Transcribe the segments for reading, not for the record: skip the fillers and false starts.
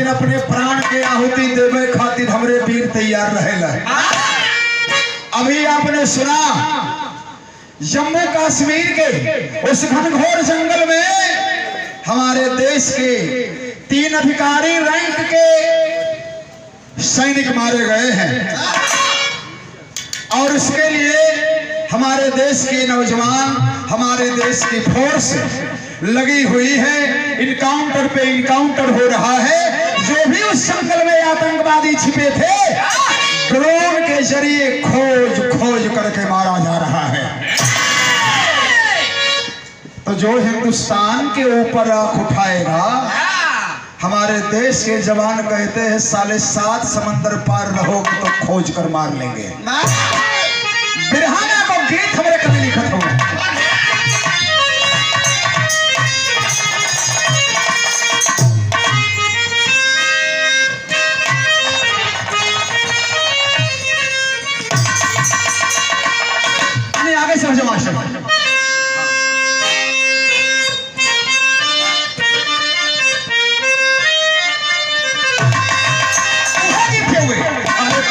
अपने प्राण के आहुति देवे खातिर हमरे वीर तैयार रहेला। अभी आपने सुना जम्मू कश्मीर के उस घनघोर जंगल में हमारे देश के 3 अधिकारी रैंक के सैनिक मारे गए हैं और इसके लिए हमारे देश के नौजवान, हमारे देश की फोर्स लगी हुई है। इनकाउंटर पे इनकाउंटर हो रहा है। जो भी उस जंगल में आतंकवादी छिपे थे, ड्रोन के जरिए खोज खोज करके मारा जा रहा है। तो जो हिंदुस्तान के ऊपर आंख उठाएगा, हमारे देश के जवान कहते हैं साले 7 समंदर पार रहोगे तो खोज कर मार लेंगे। बिरहाना को गीत हमारे कभी लिखत हो। आगे समझो मास्टर।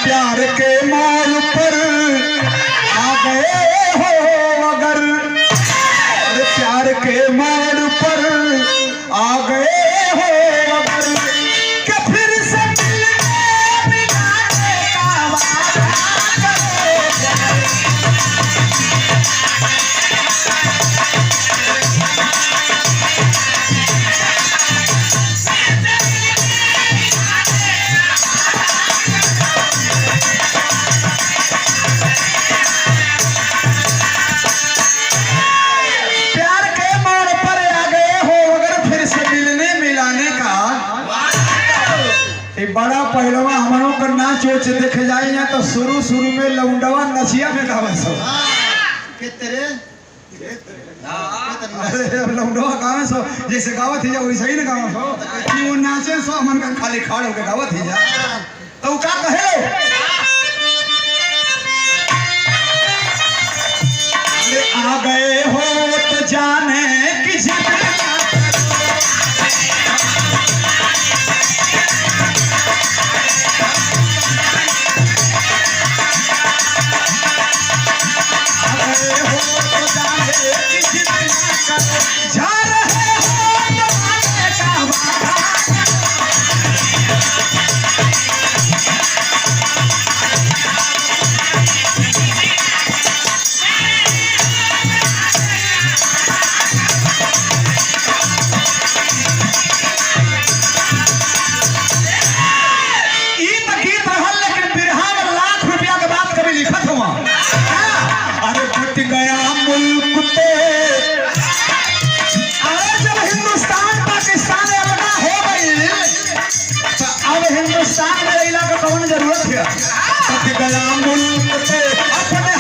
प्यार के मोल पर आ गए हो अगर, अरे प्यार के मोल पर आ गए हो अगर, कि फिर से मिलाने का वादा करो। बड़ा पहलवा हमनों का नाच वोच देखे जाए ना तो शुरू शुरू में लौंडवा नचिया में गावत सो अरे लौंडवा गावे सो जैसे गावत ही जा वैसे ही ना गावत सो कि वो नाचे सो हमन का खाली खाड़ होके गावत ही जा। तो का कहे आ गए हो तो जाने कि जा रहे हो हिंदुस्तान में रहिला का कौन जरूरत है? कट गया मुल्क पे अपने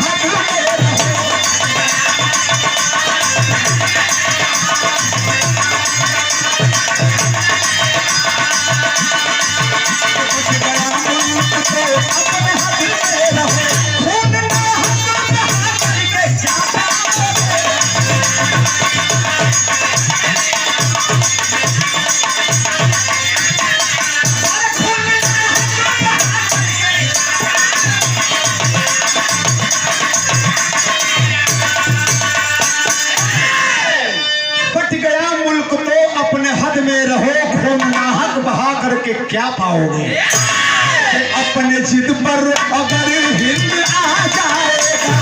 हाथ में करके क्या पाओगे? अपने जिद पर अगर हिंद आ जाएगा,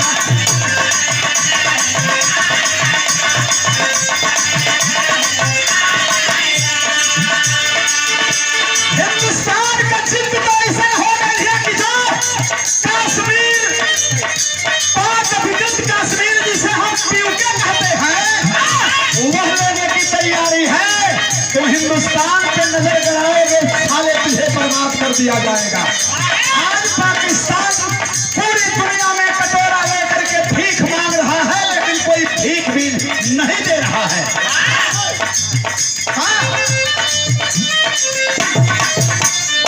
हिंदुस्तान का जिद तो ऐसा हो गई है कि जो कश्मीर 5 अभिजित कश्मीर जिसे हम पीयूके कहते हैं, वह लेने की तैयारी है। तुम हिंदुस्तान पे नजर गड़ाओगे, साले तुझे बर्बाद कर दिया जाएगा। आज पाकिस्तान पूरी दुनिया में कटोरा लेकर के भीख मांग रहा है, लेकिन कोई भीख भी नहीं दे रहा है।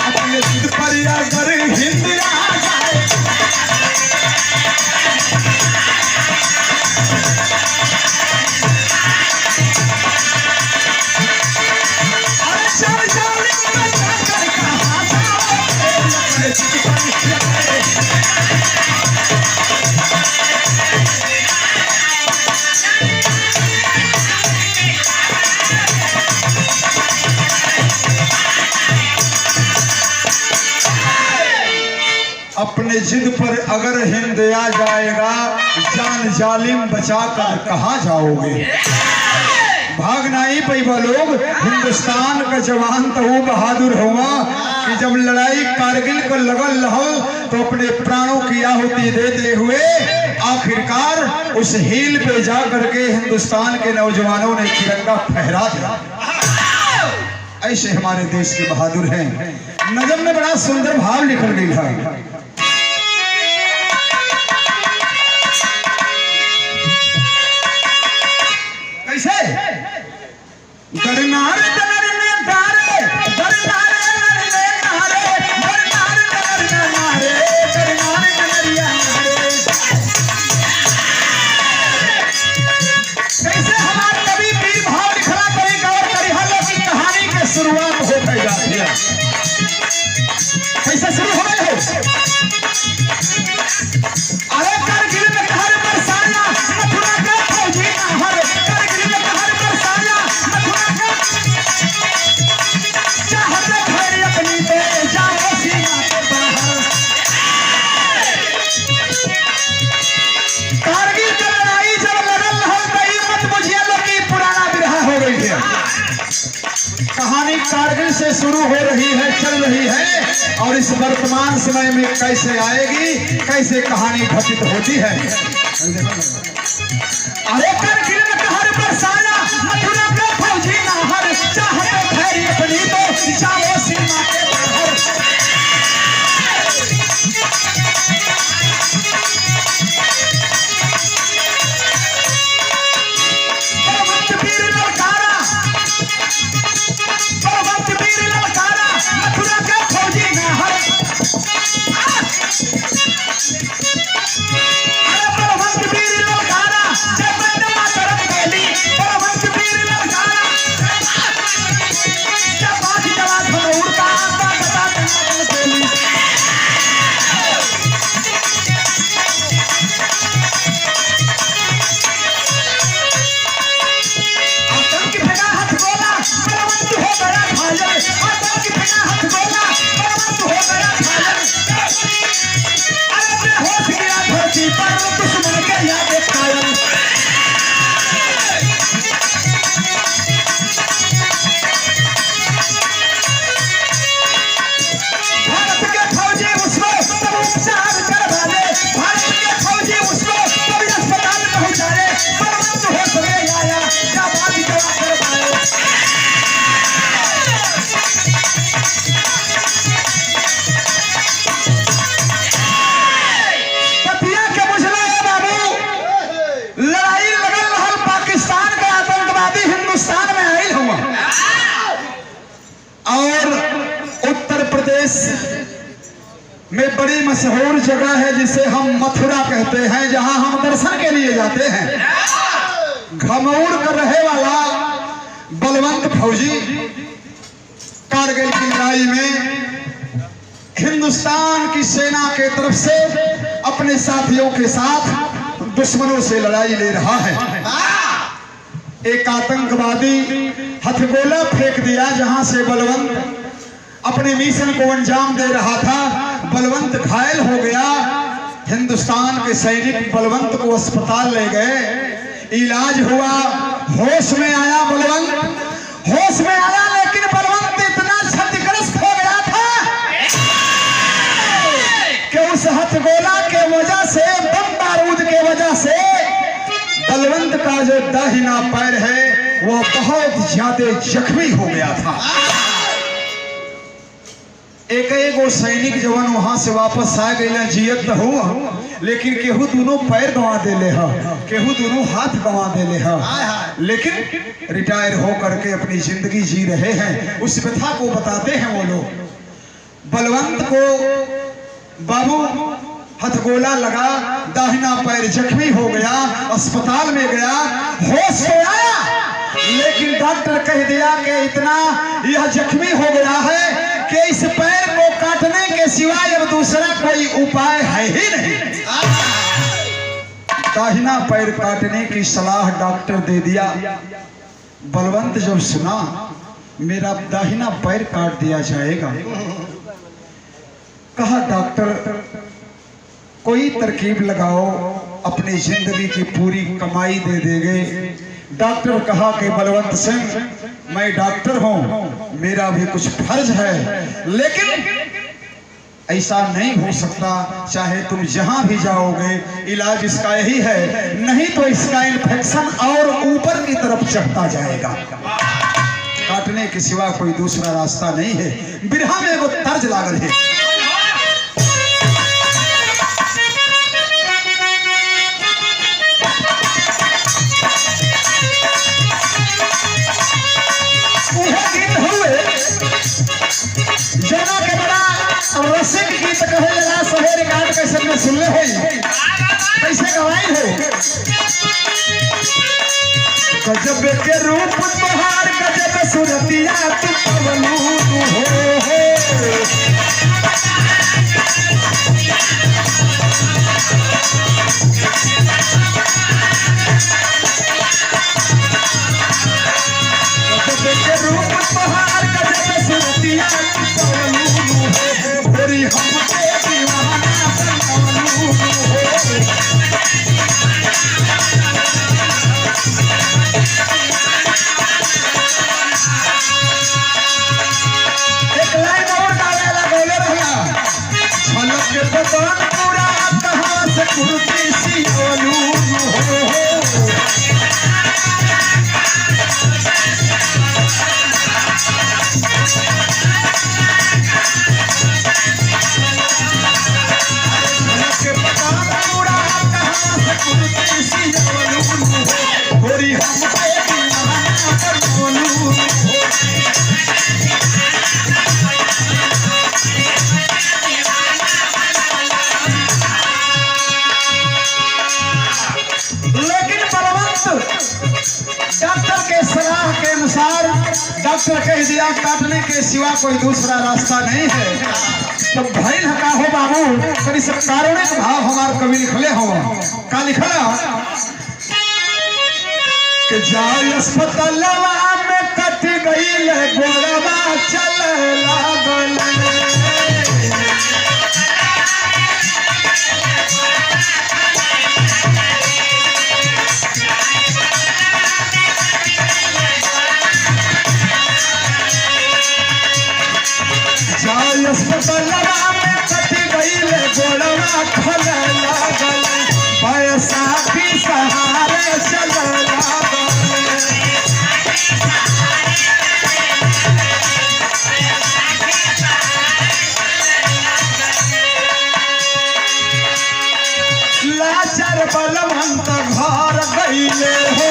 अपने जिद पर अगर हिंद आ जाए, चल अपने जिद पर अगर हिंद आ जाएगा, जान जालिम बचा कर कहाँ जाओगे। भागना ही पैबा लोग। हिंदुस्तान का जवान तो वो बहादुर हुआ कि जब लड़ाई कारगिल को लगल रहो तो अपने प्राणों की आहुति देते हुए आखिरकार उस हिल पे जा करके हिंदुस्तान के नौजवानों ने तिरंगा फहरा दिया। ऐसे हमारे देश के बहादुर हैं। नजम में बड़ा सुंदर भाव लिखल गई है। कैसे? दरनार दरने दारे, दरनार दरने नारे, दरनार दरने नारे, दरनार दरनिया नारे। कैसे हमारे कवि वीर भाव लिखला करी गौर करी हलो की कहानी के शुरुआत हो गई जाती है। कैसे शुरू हो गई हो? अरे कारगिल में कहर बरसाया, मथुरा का फौजी नाहर, कारगिल में कहर बरसाया, मथुरा का चाहत भरी अपनी पे जाओ सीमा के बाहर। कारगिल की लड़ाई जब लड़ल रहल तई मत बुझिए लोग की पुराना बिरहा हो गई है। कहानी कारगिल से शुरू हो रही है, चल रही है और इस वर्तमान समय में कैसे आएगी, कैसे कहानी घटित होती है। अरे कारगिल में कहर बरसाया, मथुरा का फौजी नाहर, चाहत भरी अपनी तो जाओ सीमा के बाहर। बलवंत वीर ललकारा, बलवंत वीर ललकारा, मथुरा का फौजी नाहर। अरे बलवंत वीर ललकारा, जय वंदे मातरम बोली, बलवंत वीर ललकारा, जय बाजी जवा धनौर का आत्मा बता तनातन बोली। आतंक फेंका हाथ गोला, बलवंत हो गया घायल, आतंक फेंका हाथ गोला, बलवंत हो गया घायल। अरे बेहोश गया धरती पर दुश्मन के याद कायल। भारत के फौजी उसको तब उपचार करवाए, भारत के फौजी उसको तब अस्पताल पहुंचाए, बलवंत होश में आया, क्या बात जवा करवाए। पतिया के बुझला है बाबू, लड़ाई लगल रहल पाकिस्तान के आतंकवादी हिंदुस्तान में आयल हुआ और उत्तर प्रदेश में बड़ी मशहूर जगह है जिसे हम मथुरा कहते हैं, जहां हम दर्शन के लिए जाते हैं। घमौर कर रहे वाला बलवंत फौजी कारगिल की लड़ाई में हिंदुस्तान की सेना के तरफ से अपने साथियों के साथ दुश्मनों से लड़ाई ले रहा है। एक आतंकवादी हथगोला फेंक दिया जहां से बलवंत अपने मिशन को अंजाम दे रहा था। बलवंत घायल हो गया। हिंदुस्तान के सैनिक बलवंत को अस्पताल ले गए, इलाज हुआ, होश में आया बलवंत, होश में आया, लेकिन बलवंत इतना क्षतिग्रस्त हो गया था कि उस हथगोला के वजह से, बम बारूद के वजह से बलवंत का जो दाहिना पैर है वो बहुत ज्यादा जख्मी हो गया था। एक वो सैनिक जवान वहां से वापस आ गए, जियत तो हुआ, लेकिन केहू दोनों पैर गंवा देले हा, केहू दोनों हाथ गंवा देले हा, लेकिन रिटायर हो करके अपनी जिंदगी जी रहे हैं। उस व्यथा को बताते हैं वो लोग। बलवंत को बाबू हथगोला लगा, दाहिना पैर जख्मी हो गया, अस्पताल में गया, होश में आया, लेकिन डॉक्टर कह दिया कि इतना यह जख्मी हो गया है कि इस पैर को काटने के सिवाय अब दूसरा कोई उपाय है ही नहीं। दाहिना पैर काटने की सलाह डॉक्टर दे दिया। बलवंत जब सुना मेरा दाहिना पैर काट दिया जाएगा, कहा डॉक्टर कोई तरकीब लगाओ, अपनी जिंदगी की पूरी कमाई दे देंगे। डॉक्टर कहा कि बलवंत सिंह, मैं डॉक्टर हूं, मेरा भी कुछ फर्ज है, लेकिन ऐसा नहीं हो सकता। चाहे तुम जहां भी जाओगे, इलाज इसका यही है, नहीं तो इसका इन्फेक्शन और ऊपर की तरफ चढ़ता जाएगा। काटने के सिवा कोई दूसरा रास्ता नहीं है। बिरहा में वो तर्ज लागल है। जना के बड़ा रसिक गीत कहे लगा, सवेरे गाट कैसे में सुनले हो, कैसे गवाई हो। गजब के रूप तोहार, गजब सुरतिया तू पवलू हो। गजब के रूप तोहार, गजब सुरतिया तू पवलू हो। गोरी हमके दीवाना बनवलू हो। एक लाइन और गावेला बोले रहला, झलक के बदन पूरा कहां से कुर्ती सियोलू हो। गोरी हमके दीवाना बनवलू हो। लेकिन बलवंत डॉक्टर के सलाह के अनुसार डॉक्टर कह दिया काटने के सिवा कोई दूसरा रास्ता नहीं है। तो भाई हका हो बाबू, कभी सब कारुणिक भाव हमारे कवि लिखले हो। का लिखला कि जाय अस्पतालवा में कट गईल गोरवा चल लागल। जाय अस्पतालवा में कट गईल गोरवा खल लागल। पैसा भी सहारे चल लागल। लाचार बलवंत घर गईले हो।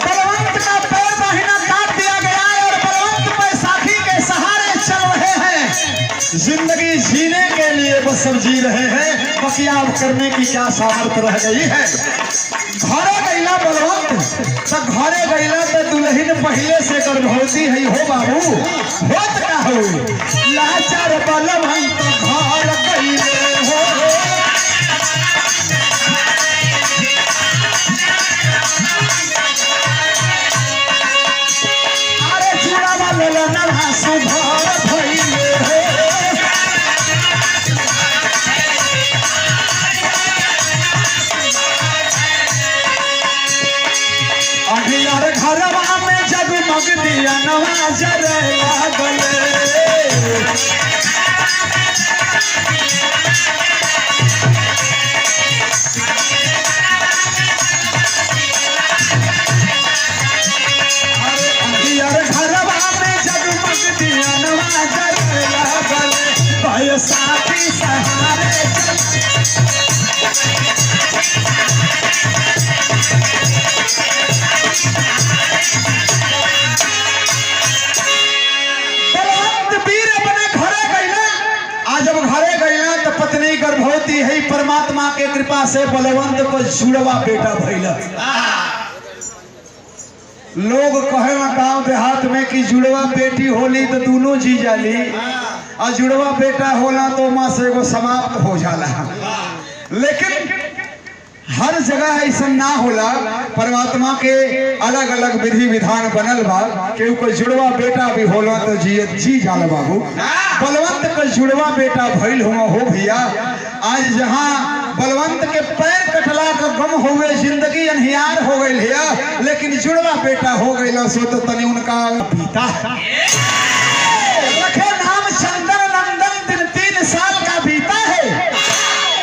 बलवंत का पैर महीना काट दिया गया और बलवंत बैसाखी के सहारे चल रहे हैं। जिंदगी जीने के लिए बस सब जी रहे हैं, बकिया अब करने की क्या सामर्थ्य रह गई है। घरे गईला बलवंत, तो घरे गईला तो दुल्हन पहले से गर्भवती है हो बाबू। होत का हो, लाचार बलवंत घर गईले हो। अरे चूड़ा वाला नहा सुभर भइले हो। अगियार घरवा में जगमग दिया नवा जरे लागल। अरे अगियार घरवा में जगमग दिया नवा जरे लागल। पैसा भी सहारे पत्नी गर्भवती है। परमात्मा के कृपा से बलवंत को जुड़वा बेटा भइला। लोग कहे गांव देहात में कि जुड़वा बेटी होली तो दोनों जी जाली, और जुड़वा बेटा होला तो मां से एगो समाप्त हो जाला। लेकिन हर जगह ऐसा ना होला। परमात्मा के अलग अलग विधि विधान बनल बा। केहू को जुड़वा बेटा भी होला तो जी जाला बाबू। बलवंत का जुड़वा बेटा भइल हुआ हो भैया। आज जहाँ बलवंत के पैर कटला का गम हुए, जिंदगी अनहियार हो गई है, लेकिन जुड़वा बेटा हो गई सो तो तनी उनका बीता है। रखे नाम चंदन नंदन, दिन 3 साल का बीता है।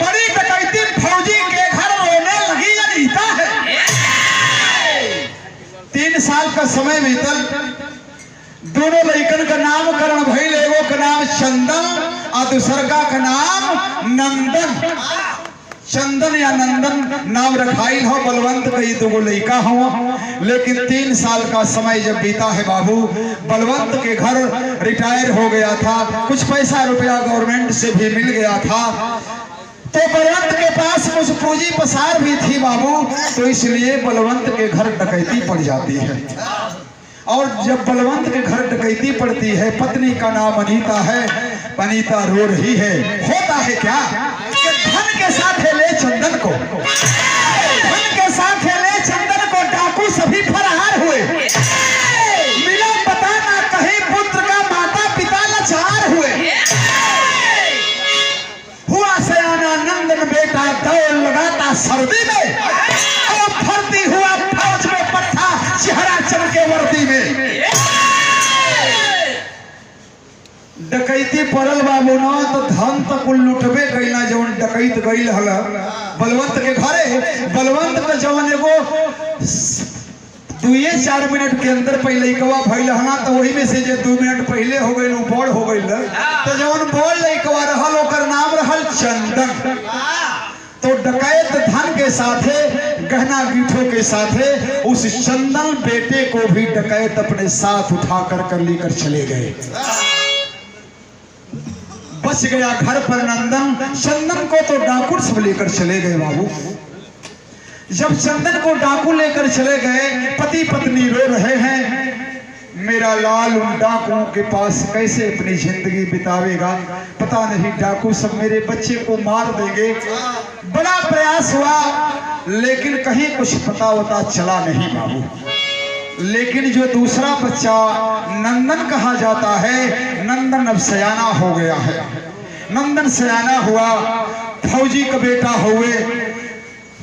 बड़ी डकैती फौजी के घर रोने लगी अनीता है। 3 साल का समय बीतल, दोनों लड़कन का नामकरण भइल। एगो का नाम चंदन और दूसरा का नाम नंदन। चंदन या नंदन नाम रखाइल हो। बलवंत कई दो लड़का हो। लेकिन 3 साल का समय जब बीता है बाबू, बलवंत के घर रिटायर हो गया था। कुछ पैसा रुपया गवर्नमेंट से भी मिल गया था, तो बलवंत के पास कुछ पूंजी पसार भी थी बाबू। तो इसलिए बलवंत के घर डकैती पड़ जाती है। और जब बलवंत के घर डकैती पड़ती है, पत्नी का नाम अनीता है। अनीता रो रही है। होता है क्या कि धन के साथ ले चंदन को, धन के साथ ले चंदन को डाकू सभी फरार हुए। मिला पता ना कहीं पुत्र का, माता पिता लाचार हुए। हुआ सयाना नंदन बेटा, दौड़ लगाता सर्दी में, और भर्ती हुआ फौज में पट्टा, चेहरा चमके वर्दी में। डकैती पड़ल बाबू ना, तो धन तो कुल लुटबे कैला। जवन डकैत गईल हल बलवंत के घरे, बलवंत का जवन एगो 2-4 मिनट के अंदर पहले कवा भइल हना, तो वही में से जे 2 मिनट पहले हो गई बड़ हो गई। तो जवन बोल लइकवा रहल ओकर नाम रहल चंदन। तो डकैत धन के साथे, गहना गीठों के साथे, उस चंदन बेटे को भी डकैत अपने साथ उठा कर लेकर चले गए। बच गया घर पर नंदन। चंदन को तो डाकू सब लेकर चले गए बाबू। जब चंदन को डाकू लेकर चले गए, पति पत्नी रो रहे हैं। मेरा लाल उन डाकुओं के पास कैसे अपनी जिंदगी बितावेगा, पता नहीं डाकू सब मेरे बच्चे को मार देंगे। बड़ा प्रयास हुआ, लेकिन कहीं कुछ पता वता चला नहीं बाबू। लेकिन जो दूसरा बच्चा नंदन कहा जाता है, नंदन अब सयाना हो गया है। नंदन सयाना हुआ, फौजी का बेटा हुए।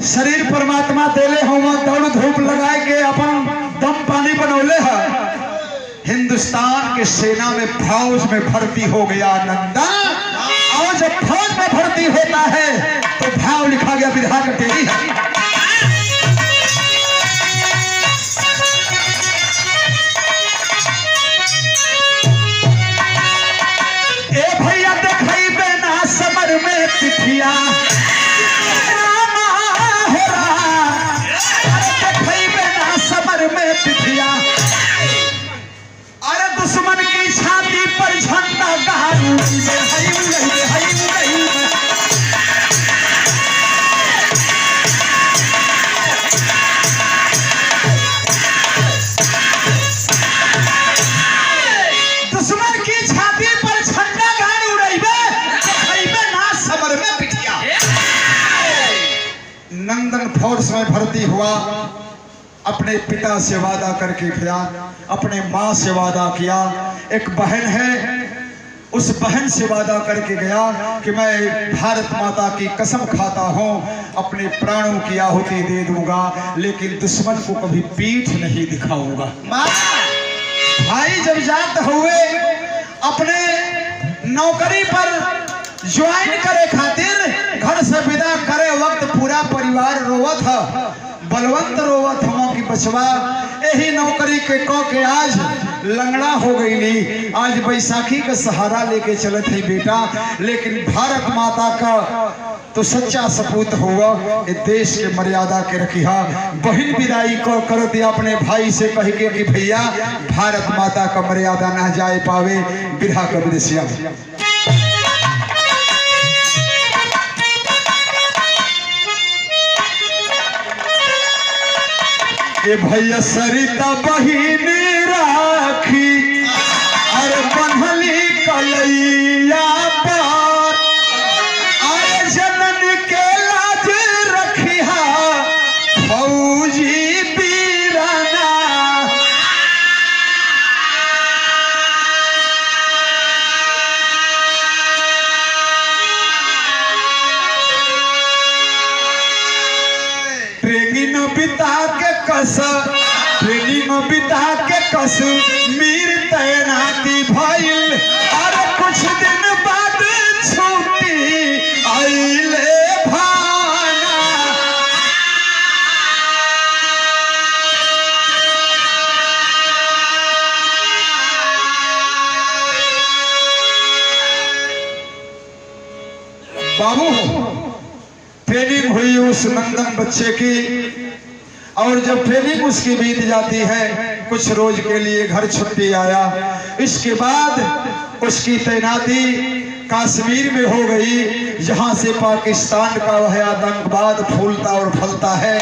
शरीर परमात्मा देले हुआ, दौड़ धूप लगाए के अपन दम पानी बनौले है। हिंदुस्तान के सेना में फौज में भर्ती हो गया नंदन। और जब फौज में भर्ती होता है तो भाव लिखा गया विधा का तेरी है। में तिथिया समर में तिथिया, अरे दुश्मन की छाती पर झंडा गाड़ू दुश्मन की छाती पर झंडा गाड़ उड़ेबे, समर में पिटिया। नंदन फोर्स में भर्ती हुआ। अपने पिता से वादा करके गया, अपने माँ से वादा किया। एक बहन है, उस बहन से वादा करके गया कि मैं भारत माता की कसम खाता हूँ, अपने प्राणों की आहुति दे दूंगा, लेकिन दुश्मन को कभी पीठ नहीं दिखाऊंगा। भाई जब जात हुए अपने नौकरी पर ज्वाइन करे खातिर, घर से विदा करे वक्त पूरा परिवार रोवत है। बलवंत रोवत हम कि बचवा यही नौकरी के कह के आज लंगड़ा हो गई। आज बैसाखी का सहारा लेके चलत है बेटा, लेकिन भारत माता का तो सच्चा सपूत हुआ। देश के मर्यादा के रखिया। बहन विदाई को कर दिया अपने भाई से कह के कि भैया भारत माता का मर्यादा ना जाए पावे। बिरहा का विदेशिया ए भैया सरिता बहिनी राखी, अरे बन्हली कलैया पर, अरे जनन के लाज रखिया, कश्मीर तैनाती भइल और कुछ दिन बाद छुट्टी आइले भाना। बाबू ट्रेनिंग हुई उस नंदन बच्चे की, और जब ट्रेनिंग उसकी बीत जाती है, कुछ रोज के लिए घर छुट्टी आया, इसके बाद उसकी तैनाती कश्मीर में हो गई, जहां से पाकिस्तान का वह आतंकवाद फूलता और फलता है।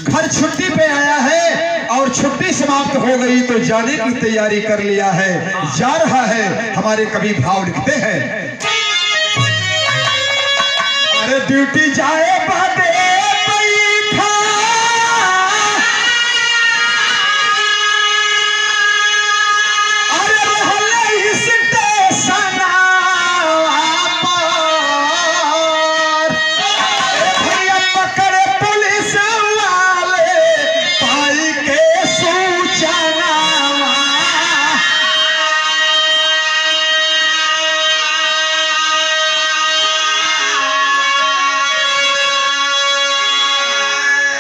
घर छुट्टी पे आया है और छुट्टी समाप्त हो गई तो जाने की तैयारी कर लिया है, जा रहा है। हमारे कवि भाव लिखते हैं, अरे ड्यूटी जाए बाटे बैठा, अरे रहले स्टेशन पर, भैया पकड़े पुलिस वाले पाई के सूचना।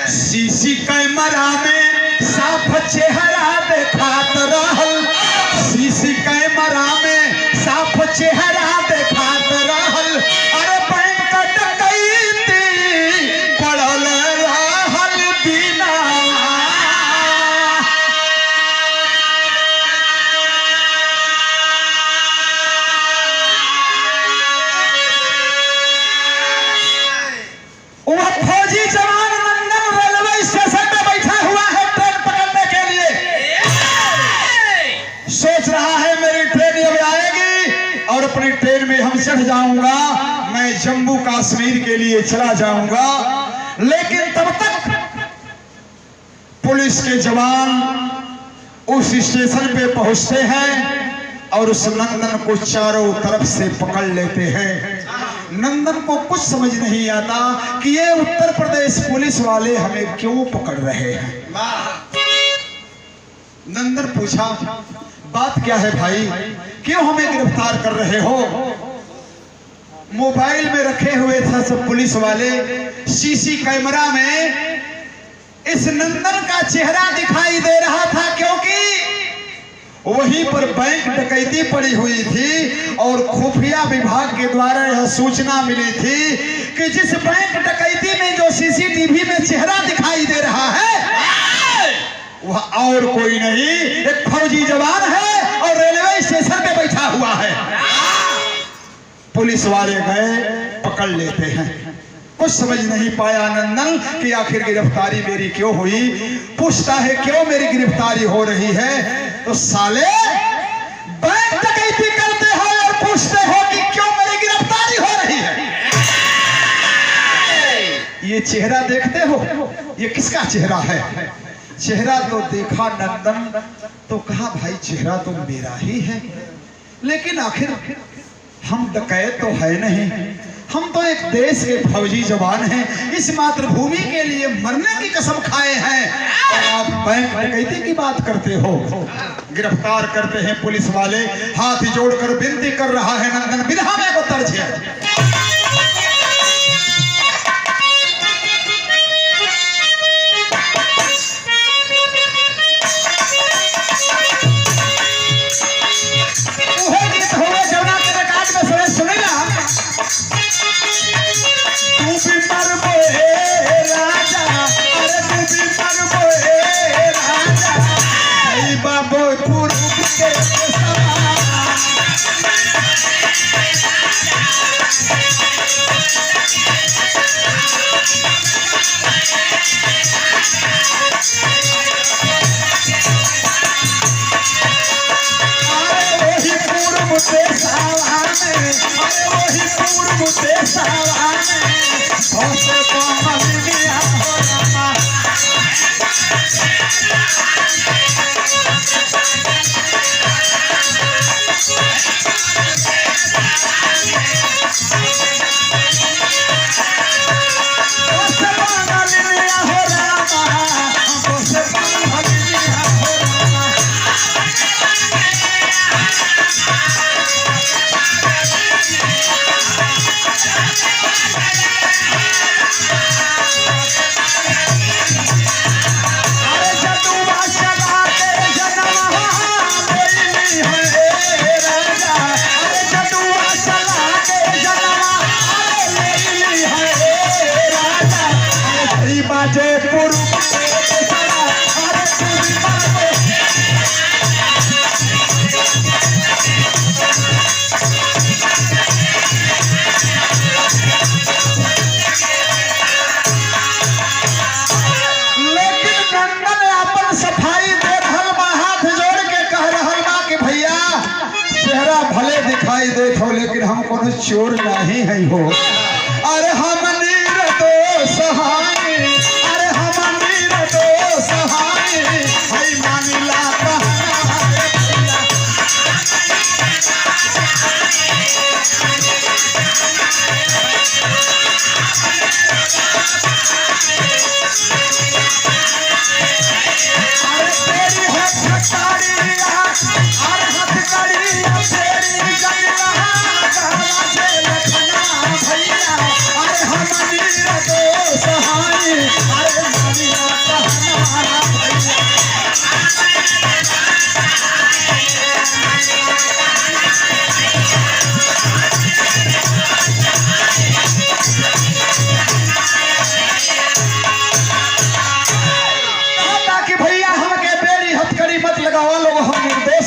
सीसी कैमरा में साफ चेहरा देखात रहल, सीसी कैमरा में साफ चेहरा देखात रहल, अरे बैंक डकैती पड़ल रहल बिना। वह फौजी जवान स्टेशन पे बैठा हुआ है ट्रेन पकड़ने के लिए, सोच रहा है मेरी ट्रेन अब आएगी और अपनी ट्रेन में हम चढ़ जाऊंगा, मैं जम्मू कश्मीर के लिए चला जाऊंगा। लेकिन तब तक पुलिस के जवान उस स्टेशन पे पहुंचते हैं और उस नंदन को चारों तरफ से पकड़ लेते हैं। नंदन को कुछ समझ नहीं आता कि ये उत्तर प्रदेश पुलिस वाले हमें क्यों पकड़ रहे हैं। नंदन पूछा, बात क्या है भाई, क्यों हमें गिरफ्तार कर रहे हो? मोबाइल में रखे हुए था सब पुलिस वाले, सीसी कैमरा में इस नंदन का चेहरा दिखाई दे रहा था, क्योंकि वहीं पर बैंक डकैती पड़ी हुई थी और खुफिया विभाग के द्वारा यह सूचना मिली थी कि जिस बैंक डकैती में जो सीसीटीवी में चेहरा दिखाई दे रहा है वह और कोई नहीं, एक फौजी जवान है और रेलवे स्टेशन पे बैठा हुआ है। पुलिस वाले गए, पकड़ लेते हैं। कुछ समझ नहीं पाया नंदन कि आखिर गिरफ्तारी मेरी क्यों हुई। पूछता है क्यों मेरी गिरफ्तारी हो रही है, तो साले बैंक डकैती करते हो और पूछते हो कि क्यों मेरी गिरफ्तारी हो रही है। ये चेहरा देखते हो, ये किसका चेहरा है? चेहरा तो देखा नंदन तो कहा भाई चेहरा तो मेरा ही है, लेकिन आखिर हम डकैत तो है नहीं, हम तो एक देश के फौजी जवान हैं, इस मातृभूमि के लिए मरने की कसम खाए हैं और आप बैंक डकैती की बात करते हो। गिरफ्तार करते हैं पुलिस वाले, हाथ जोड़कर विनती कर रहा है नंदन, विधा में को तर्ज है। चेहरा भले दिखाई देत हो लेकिन हम कोनो चोर नहीं है हो। अरे हम निर्दोष हाय, अरे हम निर्दोष हाय, हाय मानिला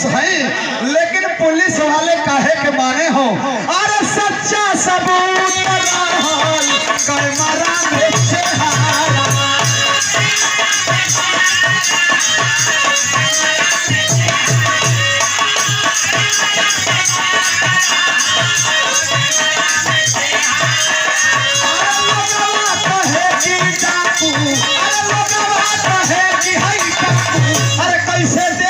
लेकिन पुलिस वाले काहे के माने हो। अरे सच्चा सबूत कैमरा में चेहरा कहे कि डाकू, अरे लोगवा कहे कि है डाकू, अरे कैसे दे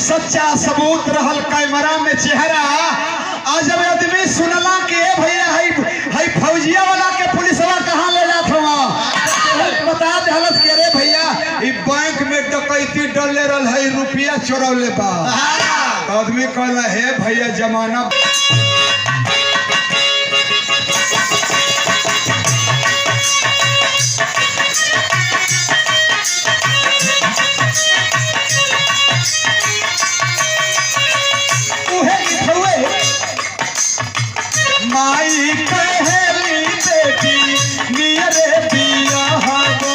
सच्चा सबूत रहल कैमरा में चेहरा। आज जब आदमी सुनला कि ए भैया हई फौजिया वाला के पुलिसवा कहां ले जात हुआ, बता देहलत के रे भैया ई बैंक में डकैती डले रहल है, रुपया चोरौले बा। आदमी कहला हे भैया जमाना माई कहेली बेटी नियरे बिया हो,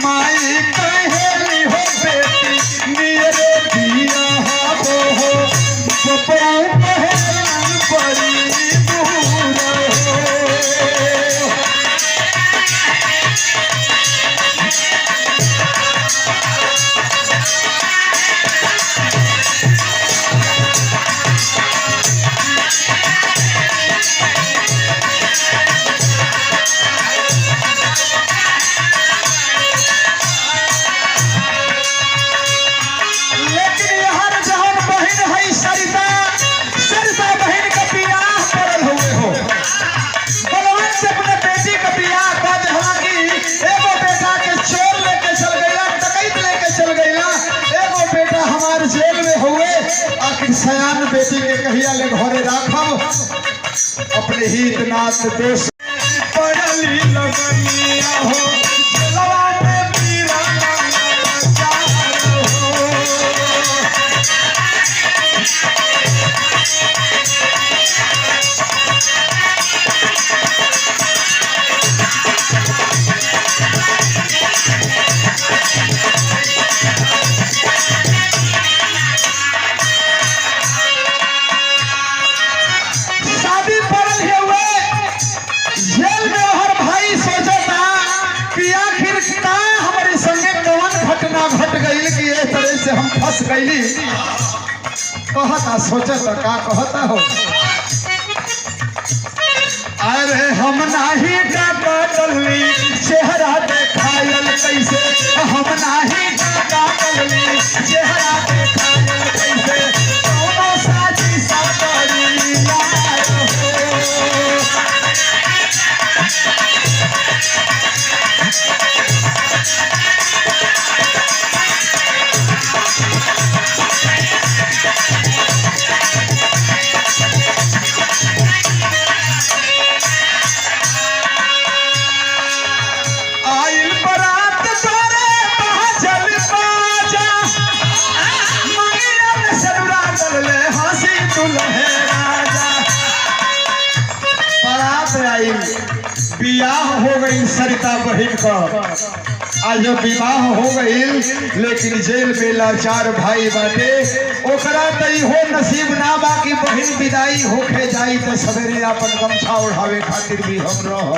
माई कहेली हो बेटी नियरे बिया हो, बबू कहेली बड़ी दूर हो। सयान बेटी के कहिया ले घरे राखब, अपने हित नाथ देश पड़ली लगनिया हो, जलवा में पीरा घट गई कि इस तरह से हम फंस गईली। कहता सोचता का कहता हो, अरे हम नाही डकली चेहरा देखायल कैसे, हम नाही डकली चेहरा देखायल कैसे, दोनों साजी सागरी लाए हो। आइल बरात गई सरिता बहन का। आज विवाह हो गई लेकिन जेल में लाचार भाई बाटे ओकरा तई हो नसीब ना बाकी बहन विदाई होके जाई तो सवेरे अपन गमछा उड़ावे खातिर भी हम रह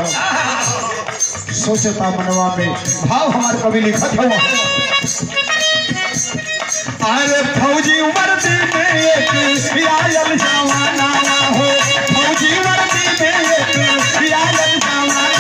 सोचता मनवा में भाव हमार कभी लिखत हो। अरे फौजी वर्दी में एक आयल जवाना हो, फौजी वर्दी में एक आयल जवाना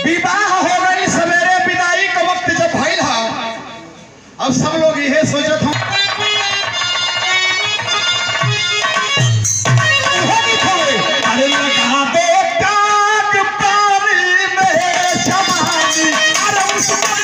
विवाह हो गई सवेरे विदाई का वक्त जब भइल हा। अब सब लोग यह सोचत हूं अरे लगा दो टाक पानी में जवानी अरे उसको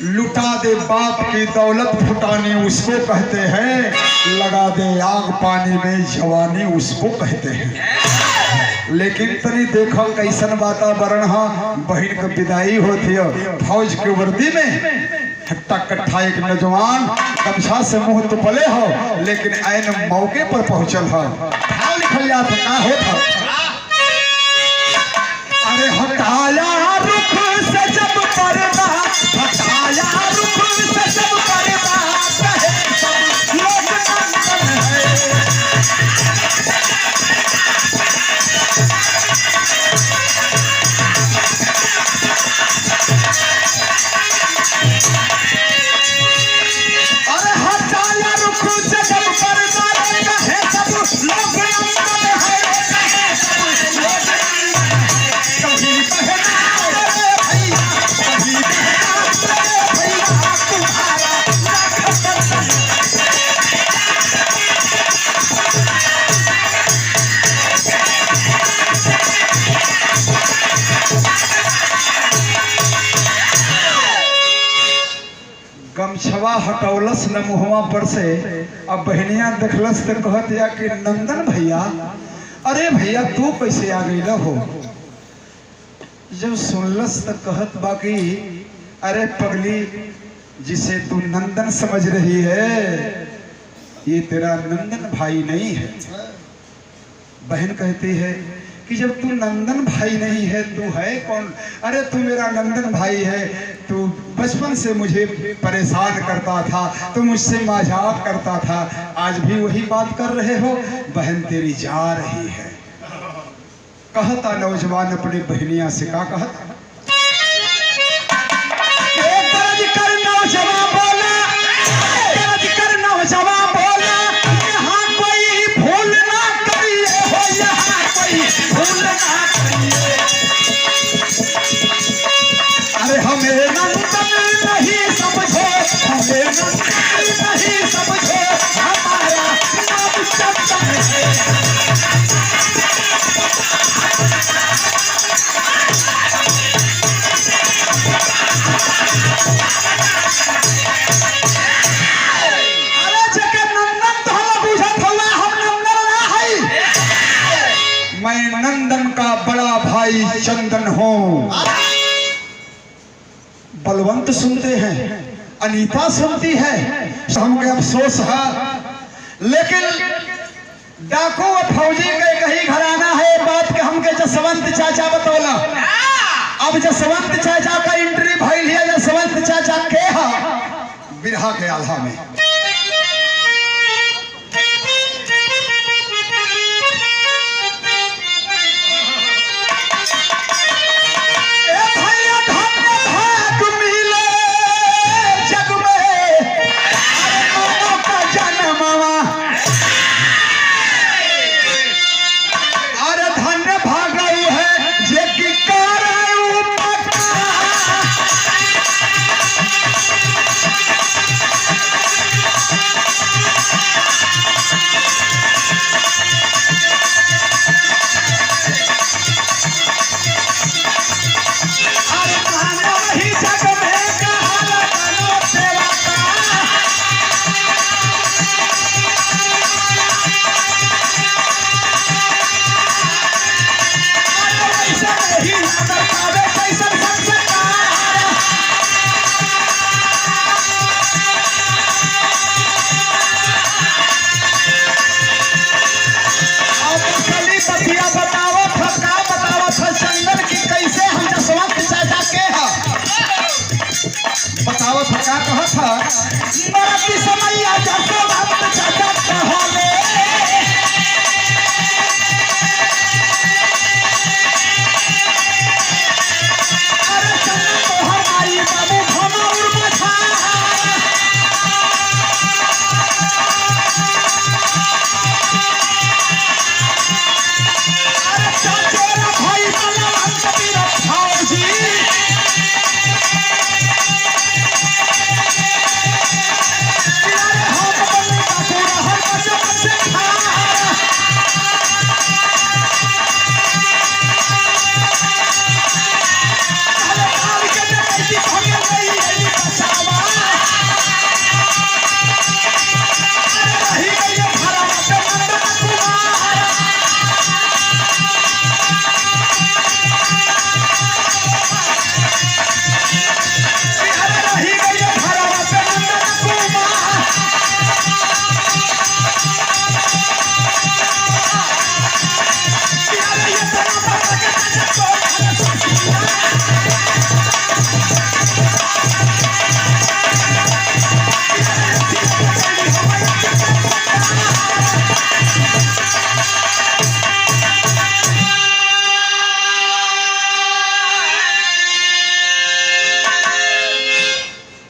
लुटा दे बाप की दौलत फुटानी उसको कहते हैं, लगा दे आग पानी में जवानी उसको कहते हैं। लेकिन तनी देखो कैसन वातावरण हा। बहन का विदाई होती है फौज के वर्दी में हट्टा कट्ठा एक नौजवान गमछा से मुंह तो पले हो लेकिन ऐन मौके पर पहुंचल हो। हाँ लिखल जात का होता अरे हटाया रुख से जब पर्दा हटाया रुख से जब पर्दा कहे सब लोग नंदन है। अरे हटाया रुख से जब पर्दा कहे सब लोग नंदन है। कभी बहना रे भैया कभी बहना रे भैया तुम्हारा गमछवा हटौलस न मुहवा पर से। अब बहनिया देखलस तो कहत या कि नंदन भैया अरे भैया तू कैसे आ गई हो। जब सुनलस तो कहत बाकी अरे पगली जिसे तू नंदन समझ रही है ये तेरा नंदन भाई नहीं है। बहन कहती है कि जब तू नंदन भाई नहीं है तू है कौन। अरे तू मेरा नंदन भाई है, तू बचपन से मुझे परेशान करता था, तू मुझसे मजाक करता था, आज भी वही बात कर रहे हो। बहन तेरी जा रही है। कहता नौजवान अपनी बहनिया से का कहता नौजवान बोला नौजवान बोला यहाँ कोई भूल ना करिए हो, यहाँ कोई भूल ना करिए। अरे हमें नंदन नहीं समझो, हमें नंदन नहीं समझो, हमारा नाम चंदन है। मैं नंदन का बड़ा भाई चंदन हूँ। बलवंत सुनते हैं, अनीता सुनती है, हमके अफसोस है। लेकिन डाकू और फौजी के कहीं घराना है बात के हमके जसवंत चाचा बतौला। अब जसवंत चाचा का एंट्री भइल है। जसवंत चाचा के हा बिरहा के आल्हा में दिखावे कैसन संस्कार। अब असली बतिया बतावत ह, का बतावत ह चंदन की कैसे हम जसवंत चाचा के ह बतावत ह, का कहत ह बरती समैया जसवंत चाचा कहले।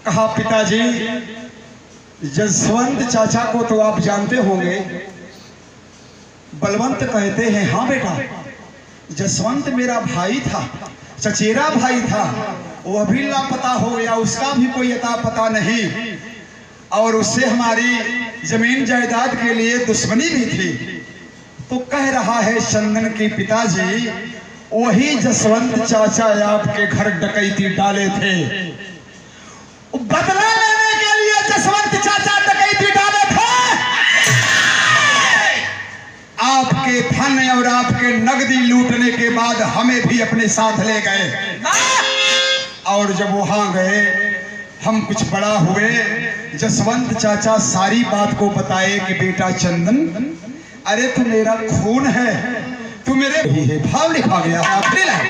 कहा पिताजी, जसवंत चाचा को तो आप जानते होंगे, बलवंत कहते हैं। हाँ बेटा, जसवंत मेरा भाई था, चचेरा भाई था, वो अभी लापता हो गया, उसका भी कोई अता पता नहीं, और उससे हमारी जमीन जायदाद के लिए दुश्मनी भी थी। तो कह रहा है चंदन के पिताजी, वही जसवंत चाचा आपके घर डकैती डाले थे, बदला लेने के लिए जसवंत चाचा डकैती डाले थे। आपके धन और आपके नगदी लूटने के बाद हमें भी अपने साथ ले गए, और जब वहां गए हम कुछ बड़ा हुए, जसवंत चाचा सारी बात को बताए कि बेटा चंदन, अरे तू मेरा खून है, तू मेरे भी है। भाव लिखा गया आखिरी लाइन।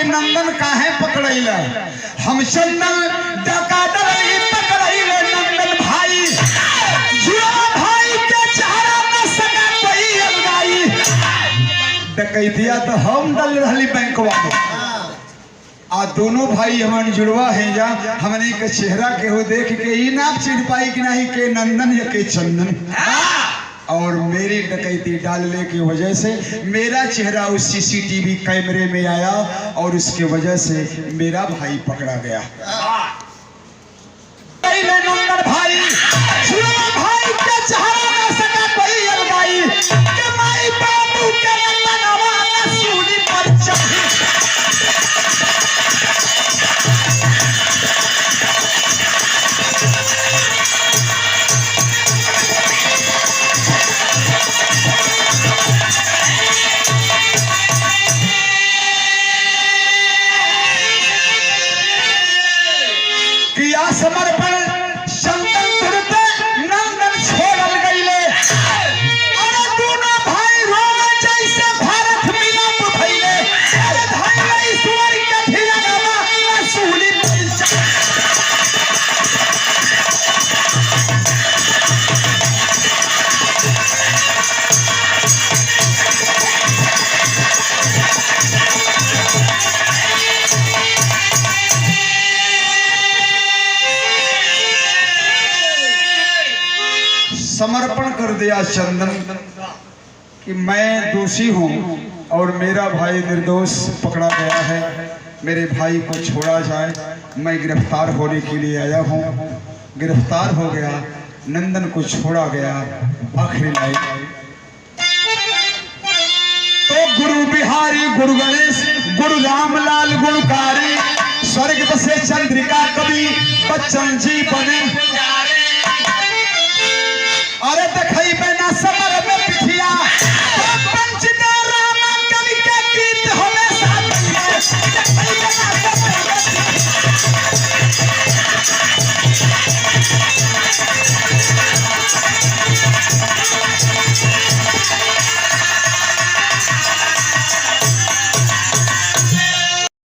नंदन काहे पकड़ैला, हम चंदन डकाडली पकड़ैले नंदन भाई, जुआ भाई के चेहरा न सका कोई अलगाई। डकैतिया तो हम डल रहली बैंकवा में, आ दोनों भाई हमारे जुड़वा है, जा हमने के चेहरा के हो देख के ही ना चिढ़ पाई कि नहीं के नंदन या के चंदन। और मेरी डकैती डालने की वजह से मेरा चेहरा उस सीसीटीवी कैमरे में आया, और उसके वजह से मेरा भाई पकड़ा गया। नंदन भाई, भाई के चेहरा न सका कोई अलगाई, के माई बाबू के नंदनवा न सूली पर चढ़ी। समर्पण चंदन तुरते नंदन छोड़ल गईले, और दोनों भाई रोवे जैसे भारत मिलाप भइले, अरे धइले ईश्वर के धियावा न सूली पैसा। कर दिया चंदन कि मैं दोषी हूँ और मेरा भाई निर्दोष पकड़ा गया है, मेरे भाई को छोड़ा जाए। मैं गिरफ्तार होने के लिए आया हूँ। गिरफ्तार हो गया, नंदन को छोड़ा गया। आखिरी लाइन, तो गुरु बिहारी गुरु गणेश गुरु रामलाल गुणकारी, स्वर्ग बसे चंद्रिका कवि बच्चन जी बने। अरे देखई पे ना समर में पिठिया